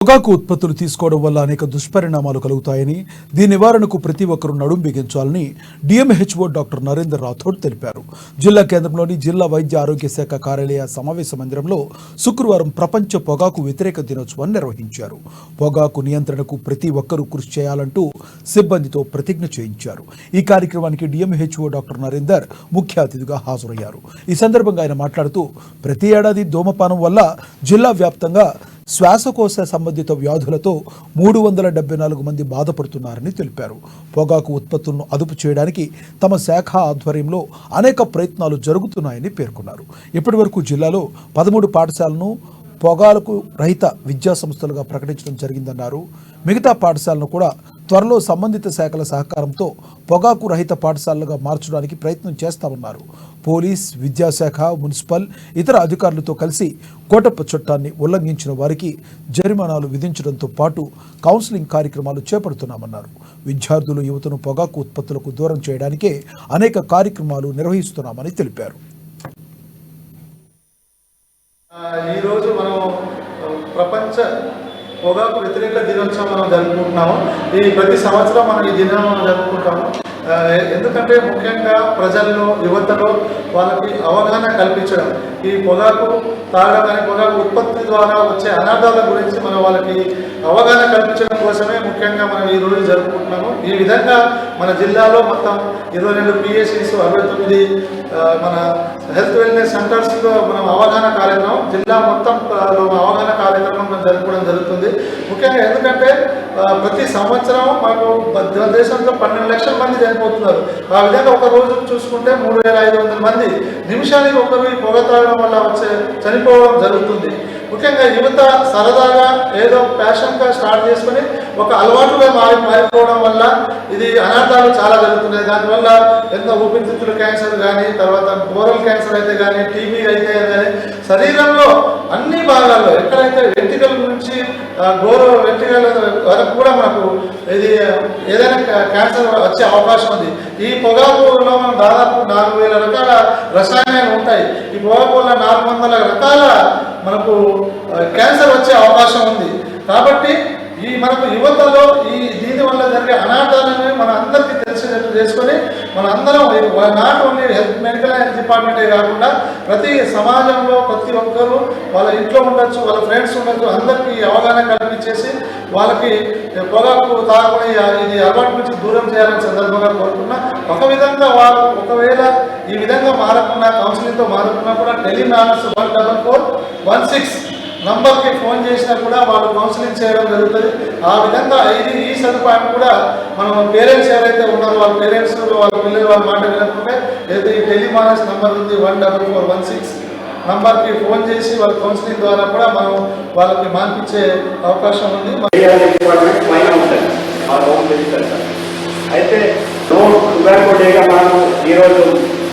పొగాకు ఉత్పత్తులు తీసుకోవడం వల్ల అనేక దుష్పరిణామాలు కలుగుతాయని దీని నివారణకు ప్రతి ఒక్కరూ నడుం బిగించాలని డిఎంహెచ్ఓ డాక్టర్ నరేందర్ రాథోడ్ తెలిపారు. జిల్లా కేంద్రంలోని జిల్లా వైద్య ఆరోగ్య శాఖ కార్యాలయ సమావేశ మందిరంలో శుక్రవారం ప్రపంచ పొగాకు వ్యతిరేక దినోత్సవాన్ని నిర్వహించారు. పొగాకు నియంత్రణకు ప్రతి ఒక్కరూ కృషి చేయాలంటూ సిబ్బందితో ప్రతిజ్ఞ చేయించారు. ఈ కార్యక్రమానికి డిఎంహెచ్ఓ డాక్టర్ నరేందర్ ముఖ్య అతిథిగా హాజరయ్యారు. ఈ సందర్భంగా ఆయన మాట్లాడుతూ ప్రతి ఏడాది ధూమపానం వల్ల జిల్లా వ్యాప్తంగా శ్వాసకోశ సంబంధిత వ్యాధులతో 374 మంది బాధపడుతున్నారని తెలిపారు. పొగాకు ఉత్పత్తులను అదుపు చేయడానికి తమ శాఖ ఆధ్వర్యంలో అనేక ప్రయత్నాలు జరుగుతున్నాయని పేర్కొన్నారు. ఇప్పటి వరకు జిల్లాలో 13 పాఠశాలను పొగాకు రహిత విద్యా సంస్థలుగా ప్రకటించడం జరిగిందన్నారు. మిగతా పాఠశాలను కూడా త్వరలో సంబంధిత శాఖల సహకారంతో పొగాకు రహిత పాఠశాలలుగా మార్చడానికి ప్రయత్నం చేస్తామన్నారు. పోలీస్, విద్యాశాఖ, మున్సిపల్, ఇతర అధికారులతో కలిసి కోటప్ప చట్టాన్ని ఉల్లంఘించిన వారికి జరిమానాలు విధించడంతో పాటు కౌన్సిలింగ్ కార్యక్రమాలు చేపడుతున్నామన్నారు. విద్యార్థులు, యువతను పొగాకు ఉత్పత్తులకు దూరం చేయడానికే అనేక కార్యక్రమాలు నిర్వహిస్తున్నామని తెలిపారు. ఈరోజు మనం ప్రపంచ పొగాకు వ్యతిరేక దినోత్సవం మనం జరుపుకుంటున్నాము. ఈ ప్రతి సంవత్సరం మనం ఈ దినం జరుపుకుంటాము. ఎందుకంటే ముఖ్యంగా ప్రజల్లో, యువతలో వాళ్ళకి అవగాహన కల్పించడం, ఈ పొగాకు తాగడం కానీ పొగాకు ఉత్పత్తి ద్వారా వచ్చే అనార్థాల గురించి మనం వాళ్ళకి అవగాహన కల్పించడం కోసమే ముఖ్యంగా మనం ఈ రోజు జరుపుకుంటున్నాము. ఈ విధంగా మన జిల్లాలో మొత్తం 22 PSCs, 69 మన హెల్త్ వెల్నెస్ సెంటర్స్లో మనం అవగాహన కార్యక్రమం, జిల్లా మొత్తంలో అవగాహన కార్యక్రమం మనం జరుపుకోవడం జరుగుతుంది. ముఖ్యంగా ఎందుకంటే ప్రతి సంవత్సరం మాకు దేశంలో 12 లక్షల మంది చనిపోతున్నారు. ఆ విధంగా ఒక రోజు చూసుకుంటే 3500 మంది నిమిషానికి ఒకరు ఈ పొగ తాగడం వల్ల వచ్చే చనిపోవడం జరుగుతుంది. ముఖ్యంగా యువత సరదాగా ఏదో ప్యాషన్గా స్టార్ట్ చేసుకుని ఒక అలవాటుగా మారిపోవడం వల్ల ఇది అనార్థాలు చాలా జరుగుతున్నాయి. దానివల్ల ఎంతో ఊపిరితిత్తుల క్యాన్సర్ కానీ, తర్వాత ఓరల్ క్యాన్సర్ అయితే కానీ, టీబీ అయితే కానీ, శరీరంలో అన్ని భాగాల్లో ఎక్కడైతే వెంట్రుకల నుంచి వెంట్రుకల వరకు కూడా మనకు ఇది ఏదైనా క్యాన్సర్ వచ్చే అవకాశం ఉంది. ఈ పొగాకులో మనం దాదాపు 4000 రకాల రసాయనాలు ఉంటాయి. ఈ పొగాకు వల్ల 400 రకాల మనకు క్యాన్సర్ వచ్చే అవకాశం ఉంది. కాబట్టి ఈ మనకు యువతలో దీని వల్ల జరిగే అనార్థాలను మన అందరికీ తెలిసేటట్టు చేసుకొని మన అందరం నాట్ ఓన్లీ మెడికల్ హెల్త్ డిపార్ట్మెంటే కాకుండా ప్రతి సమాజంలో ప్రతి ఒక్కరూ వాళ్ళ ఇంట్లో ఉండొచ్చు, వాళ్ళ ఫ్రెండ్స్ ఉండొచ్చు, అందరికీ అవగాహన కల్పించేసి వాళ్ళకి పొగాకు తాగకుండా ఇది అలవాటు నుంచి దూరం చేయాలని సందర్భంగా కోరుకున్నా. ఒక విధంగా వాళ్ళు ఒకవేళ ఈ విధంగా మారకుండా, కౌన్సిలింగ్తో మారకుండా కూడా టెలిమానస్ 14416 నంబర్కి ఫోన్ చేసినా కూడా వాళ్ళు కౌన్సిలింగ్ చేయడం జరుగుతుంది. ఆ విధంగా ఈ సదుపాయం కూడా మనం పేరెంట్స్ ఎవరైతే ఉన్నారో వాళ్ళ పేరెంట్స్, వాళ్ళ పిల్లలు వాళ్ళ మాట వినకుంటే ఏదైతే ఈ టెలిమానస్ నంబర్ ఉంది 14416 నంబర్కి ఫోన్ చేసి వాళ్ళ కౌన్సిలింగ్ ద్వారా కూడా మనం వాళ్ళకి మాన్పించే అవకాశం ఉంది. అయితే టొబాకో డేగా మనం ఈరోజు